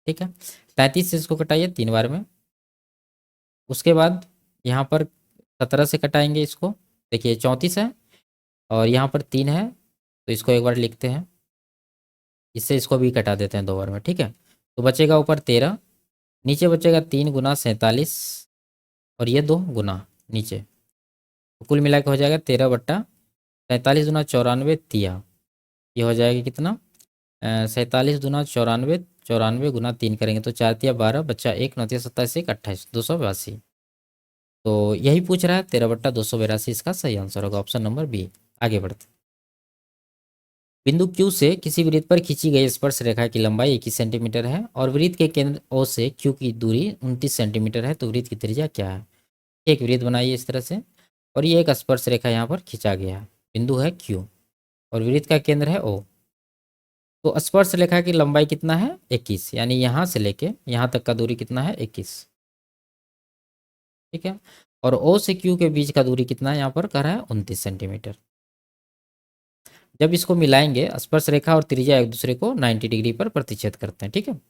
ठीक है। 33 से इसको कटाइए 3 बार में, उसके बाद यहाँ पर 17 से कटाएंगे इसको, देखिए 34 है और यहाँ पर 3 है, तो इसको एक बार लिखते हैं, इससे इसको भी कटा देते हैं 2 बार में, ठीक है। तो बचेगा ऊपर 13, नीचे बचेगा 3 गुना 47 और ये 2 गुना नीचे, तो कुल मिला के हो जाएगा 13/47 गुना 94 तिया, ये हो जाएगा कितना 47 गुना 94, 94 गुना 3 करेंगे तो 4 तिया 12, बच्चा 1 9 तिया 27 1 28 282। तो यही पूछ रहा है 13/282, इसका सही आंसर होगा ऑप्शन नंबर बी। आगे बढ़ते। बिंदु Q से किसी वृत्त पर खींची गई स्पर्श रेखा की लंबाई 21 सेंटीमीटर है और वृत्त के केंद्र O से Q की दूरी 29 सेंटीमीटर है, तो वृत्त की त्रिज्या क्या है। एक वृत्त बनाइए इस तरह से और ये एक स्पर्श रेखा यहाँ पर खींचा गया है, बिंदु है Q और वृत्त का केंद्र है O। तो स्पर्श रेखा की लंबाई कितना है 21, यानी यहाँ से लेके यहाँ तक का दूरी कितना है 21, ठीक है। और O से Q के बीच का दूरी कितना है यहाँ पर कह रहा है 29 सेंटीमीटर। जब इसको मिलाएंगे स्पर्श रेखा और त्रिज्या एक दूसरे को 90 डिग्री पर प्रतिच्छेद करते हैं, ठीक है। तो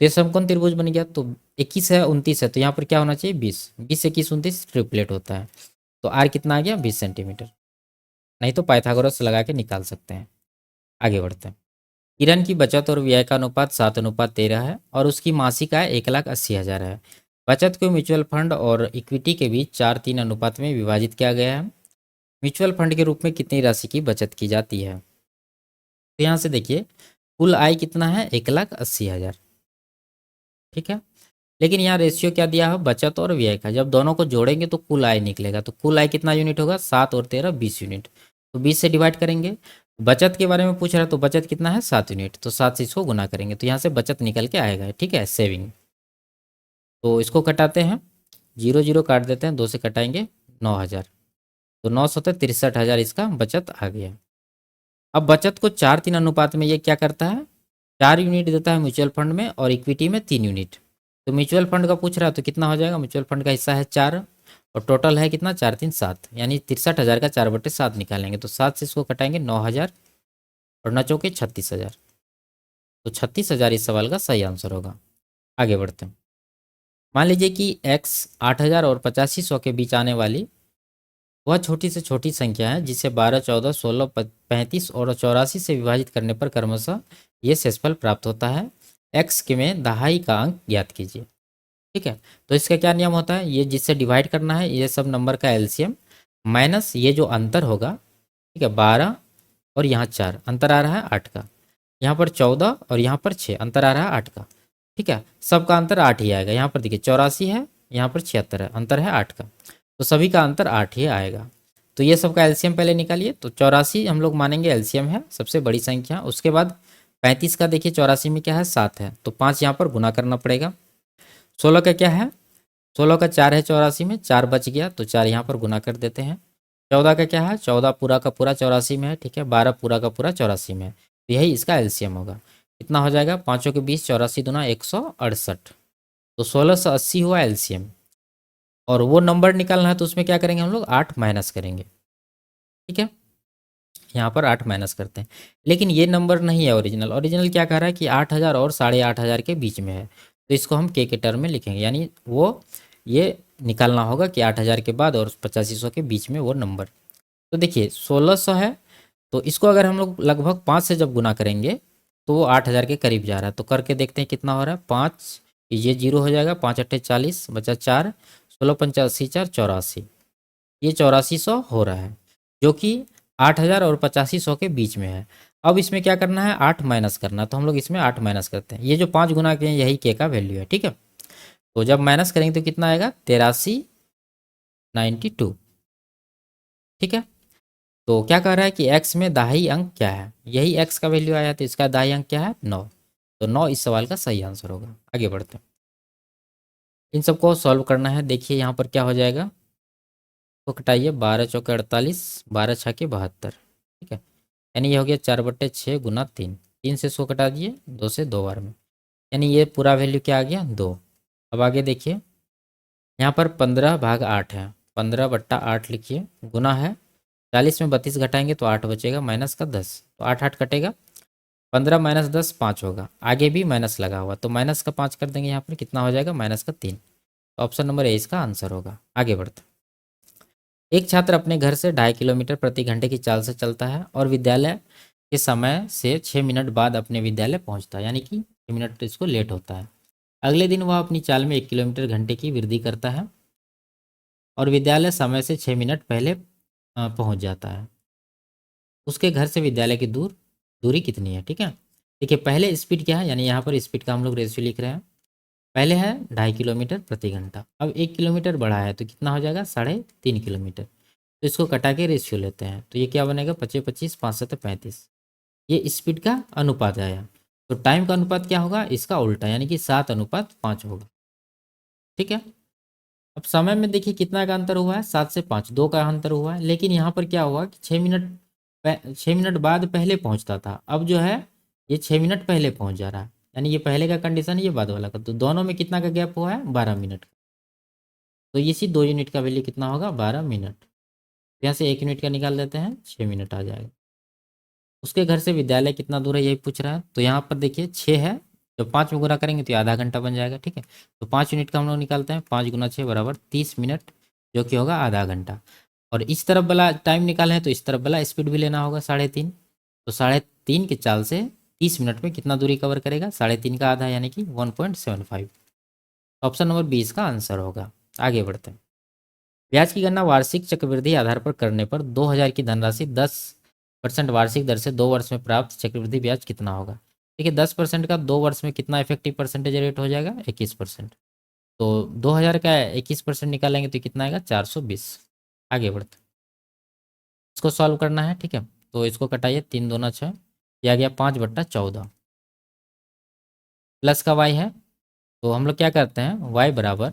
ये समकोण त्रिभुज बन गया। तो 21 है 29 है, तो यहाँ पर क्या होना चाहिए 20, 20 21 29 ट्रिपलेट होता है। तो आर कितना आ गया 20 सेंटीमीटर। नहीं तो पाइथागोरस लगा के निकाल सकते हैं। आगे बढ़ते हैं। किरण की बचत और व्यय का अनुपात 7:13 है और उसकी मासिक आय 1,80,000 है। बचत को म्यूचुअल फंड और इक्विटी के बीच 4:3 अनुपात में विभाजित किया गया है। म्यूचुअल फंड के रूप में कितनी राशि की बचत की जाती है? तो यहाँ से देखिए कुल आय कितना है 1,80,000। ठीक है, लेकिन यहाँ रेशियो क्या दिया है बचत और व्यय का, जब दोनों को जोड़ेंगे तो कुल आय निकलेगा। तो कुल आय कितना यूनिट होगा 7 और 13 20 यूनिट। तो 20 से डिवाइड करेंगे। बचत के बारे में पूछ रहा है तो बचत कितना है 7 यूनिट, तो 7 से इसको गुना करेंगे तो यहाँ से बचत निकल के आएगा। ठीक है, सेविंग। तो इसको कटाते हैं, 0 0 काट देते हैं, 2 से कटाएंगे 9,000। तो 9 सौ 63,000 इसका बचत आ गया। अब बचत को 4:3 अनुपात में ये क्या करता है 4 यूनिट देता है म्यूचुअल फंड में और इक्विटी में 3 यूनिट। तो म्यूचुअल फंड का पूछ रहा है तो कितना हो जाएगा, म्यूचुअल फंड का हिस्सा है 4 और टोटल है कितना 4 3 7, यानी 63,000 का 4/7 निकालेंगे तो 7 से इसको कटाएंगे 9,000 और 9 चौके 36,000। तो 36,000 इस सवाल का सही आंसर होगा। आगे बढ़ते हैं। मान लीजिए कि x 8,000 और 8500 के बीच आने वाली वह छोटी से छोटी संख्या है जिसे 12 14 16 35 और 84 से विभाजित करने पर क्रमशः ये शेषफल प्राप्त होता है। x के में दहाई का अंक ज्ञात कीजिए। ठीक है, तो इसका क्या नियम होता है, ये जिससे डिवाइड करना है ये सब नंबर का एलसीएम माइनस ये जो अंतर होगा। ठीक है, 12 और यहाँ 4 अंतर आ रहा है 8 का, यहाँ पर 14 और यहाँ पर 6 अंतर आ रहा है 8 का। ठीक है, सबका अंतर 8 ही आएगा। यहाँ पर देखिए 84 है, यहाँ पर 76 है, अंतर है 8 का, तो सभी का अंतर 8 ही आएगा। तो ये सबका एलसीएम पहले निकालिए। तो 84 हम लोग मानेंगे एलसीएम है सबसे बड़ी संख्या। उसके बाद 35 का देखिए 84 में क्या है 7 है, तो 5 यहाँ पर गुना करना पड़ेगा। 16 का क्या है 16 का 4 है 84 में, 4 बच गया तो 4 यहाँ पर गुना कर देते हैं। 14 का क्या है 14 पूरा का पूरा 84 में है। ठीक है, 12 पूरा का पूरा 84 में है, तो यही इसका एलसीएम होगा। कितना हो जाएगा 5 के 20 84 दूना 168, तो 1680 हुआ एलसीएम। और वो नंबर निकालना है तो उसमें क्या करेंगे हम लोग 8 माइनस करेंगे। ठीक है, यहाँ पर 8 माइनस करते हैं। लेकिन ये नंबर नहीं है ओरिजिनल। ओरिजिनल क्या कह रहा है कि 8,000 और 8,500 के बीच में है, तो इसको हम के टर्म में लिखेंगे, यानी वो ये निकालना होगा कि 8,000 के बाद और 8500 के बीच में वो नंबर। तो देखिए 1600 है, तो इसको अगर हम लोग लगभग 5 से जब गुना करेंगे तो वो 8,000 के करीब जा रहा है। तो करके देखते हैं कितना हो रहा है 5, ये 0 हो जाएगा, 5 अट्ठे 40 बचा 4, 16 पंचा 80 4 84, ये 8400 हो रहा है, जो कि 8,000 और 8500 के बीच में है। अब इसमें क्या करना है 8 माइनस करना है, तो हम लोग इसमें 8 माइनस करते हैं। ये जो 5 गुना के हैं यही के का वैल्यू है। ठीक है, तो जब माइनस करेंगे तो कितना आएगा 8392। ठीक है, तो क्या कह रहा है कि x में दाहिनी अंक क्या है, यही x का वैल्यू आया, तो इसका दाहिनी अंक क्या है 9। तो 9 इस सवाल का सही आंसर होगा। आगे बढ़ते हैं, इन सबको सॉल्व करना है। देखिए यहाँ पर क्या हो जाएगा, तो कटाइए 12 चौके 48, 12 छके 72। ठीक है, यानी ये हो गया 4/6 गुना 3, 3 से इसको कटा दिए 2 से 2 बार में, यानी ये पूरा वैल्यू क्या आ गया 2। अब आगे देखिए यहाँ पर 15/8 है, 15/8 लिखिए, गुना है 40 में 32 घटाएंगे तो 8 बचेगा, माइनस का 10, तो 8 8 कटेगा, 15 माइनस 10 5 होगा, आगे भी माइनस लगा हुआ तो माइनस का 5 कर देंगे, यहाँ पर कितना हो जाएगा माइनस का 3। तो ऑप्शन नंबर ए इसका आंसर होगा। आगे बढ़ते, एक छात्र अपने घर से 2.5 किलोमीटर प्रति घंटे की चाल से चलता है और विद्यालय के समय से 6 मिनट बाद अपने विद्यालय पहुंचता है, यानी कि 6 मिनट इसको लेट होता है। अगले दिन वह अपनी चाल में 1 किलोमीटर घंटे की वृद्धि करता है और विद्यालय समय से 6 मिनट पहले पहुंच जाता है। उसके घर से विद्यालय की दूरी कितनी है? ठीक है, देखिए पहले स्पीड क्या है, यानी यहाँ पर स्पीड का हम लोग रेशियो लिख रहे हैं। पहले है 2.5 किलोमीटर प्रति घंटा, अब 1 किलोमीटर बढ़ा है तो कितना हो जाएगा 3.5 किलोमीटर। तो इसको कटा के रेशियो लेते हैं तो ये क्या बनेगा 25 25 5 7 35, ये स्पीड का अनुपात आया। तो टाइम का अनुपात क्या होगा इसका उल्टा, यानी कि 7:5 होगा। ठीक है, अब समय में देखिए कितना का अंतर हुआ है 7 से 5, 2 का अंतर हुआ है। लेकिन यहाँ पर क्या हुआ कि 6 मिनट बाद पहले पहुँचता था, अब जो है ये 6 मिनट पहले पहुँच जा रहा है, यानी ये पहले का कंडीशन है ये बाद वाला का, तो दोनों में कितना का गैप हुआ है 12 मिनट का। तो इसी 2 यूनिट का वैल्यू कितना होगा 12 मिनट। तो यहाँ से 1 यूनिट का निकाल देते हैं 6 मिनट आ जाएगा। उसके घर से विद्यालय कितना दूर है यही पूछ रहा है, तो यहाँ पर देखिए 6 है, जब 5 में गुना करेंगे तो ये आधा घंटा बन जाएगा। ठीक है, तो 5 यूनिट का हम लोग निकालते हैं, 5 गुना 6 बराबर 30 मिनट, जो कि होगा आधा घंटा। और इस तरफ वाला टाइम निकाले हैं तो इस तरफ वाला स्पीड भी लेना होगा 3.5। तो 3.5 की चाल से 30 मिनट में कितना दूरी कवर करेगा? 3.5 का आधा यानी कि 1.75। ऑप्शन नंबर 20 का आंसर होगा। आगे बढ़ते हैं। ब्याज की गणना वार्षिक चक्रवृद्धि आधार पर करने पर 2000 की धनराशि 10% वार्षिक दर से 2 वर्ष में प्राप्त चक्रवृद्धि ब्याज कितना होगा? देखिए 10% का 2 वर्ष में कितना इफेक्टिव परसेंटेज रेट हो जाएगा? 21%। तो 2000 का 21% निकालेंगे तो कितना आएगा? 420। आगे बढ़ते हैं। इसको सॉल्व करना है, ठीक है। तो इसको कटाइए, 3 दूना 6, यह आ गया 5/14 प्लस का y है। तो हम लोग क्या करते हैं, y बराबर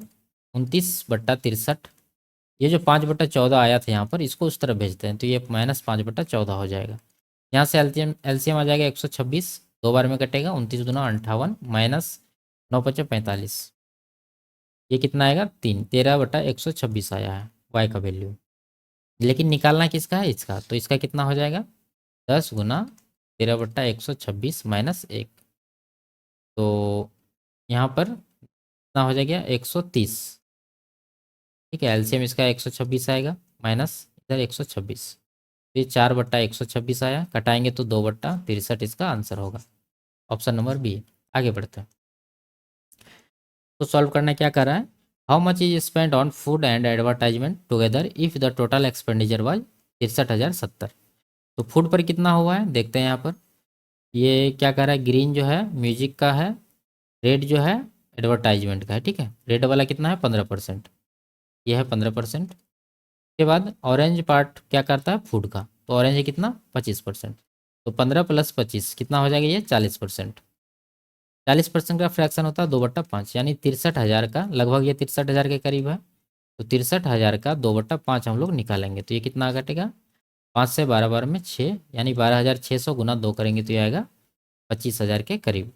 29/63। ये जो 5/14 आया था यहाँ पर, इसको उस तरफ भेजते हैं तो ये -5/14 हो जाएगा। यहाँ से एलसीएम एलसीएम आ जाएगा 126, 2 बार में कटेगा, 29 दूना 58 माइनस 9×5 = 45। ये कितना आएगा? 13/126 आया है y का वैल्यू। लेकिन निकालना किसका है? इसका। तो इसका कितना हो जाएगा? 10 गुना 13/126 माइनस 1। तो यहाँ पर कितना हो जाएगा? 130। ठीक है, एलसीएम इसका 126 आएगा माइनस इधर 126। तो ये 4/126 आया, कटाएंगे तो 2/63 इसका आंसर होगा। Option number B. आगे बढ़ते हैं। तो सॉल्व करना क्या कर रहा है? How much is spend on food and advertisement together if the total expenditure was 63,070। तो फूड पर कितना हुआ है देखते हैं यहाँ पर। ये क्या कर रहा है? ग्रीन जो है म्यूजिक का है, रेड जो है एडवर्टाइजमेंट का है। ठीक है, रेड वाला कितना है? 15%। ये है 15%। के बाद ऑरेंज पार्ट क्या करता है? फूड का। तो ऑरेंज है कितना? 25%। तो 15 + 25 कितना हो जाएगा? ये 40%। 40% का फ्रैक्शन होता है 2/5, यानी 63,000 का लगभग, ये 63,000 के करीब है। तो 63,000 का 2/5 हम लोग निकालेंगे तो ये कितना घटेगा? 5 से 12 बार में 6, यानी 12,600 गुना 2 करेंगे तो ये आएगा 25,000 के करीब।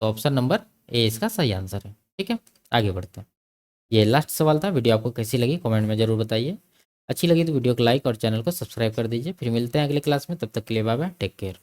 तो ऑप्शन नंबर ए इसका सही आंसर है। ठीक है, आगे बढ़ते हैं। ये लास्ट सवाल था। वीडियो आपको कैसी लगी कमेंट में ज़रूर बताइए। अच्छी लगी तो वीडियो को लाइक और चैनल को सब्सक्राइब कर दीजिए। फिर मिलते हैं अगले क्लास में, तब तक के लिए बाय बाय, टेक केयर।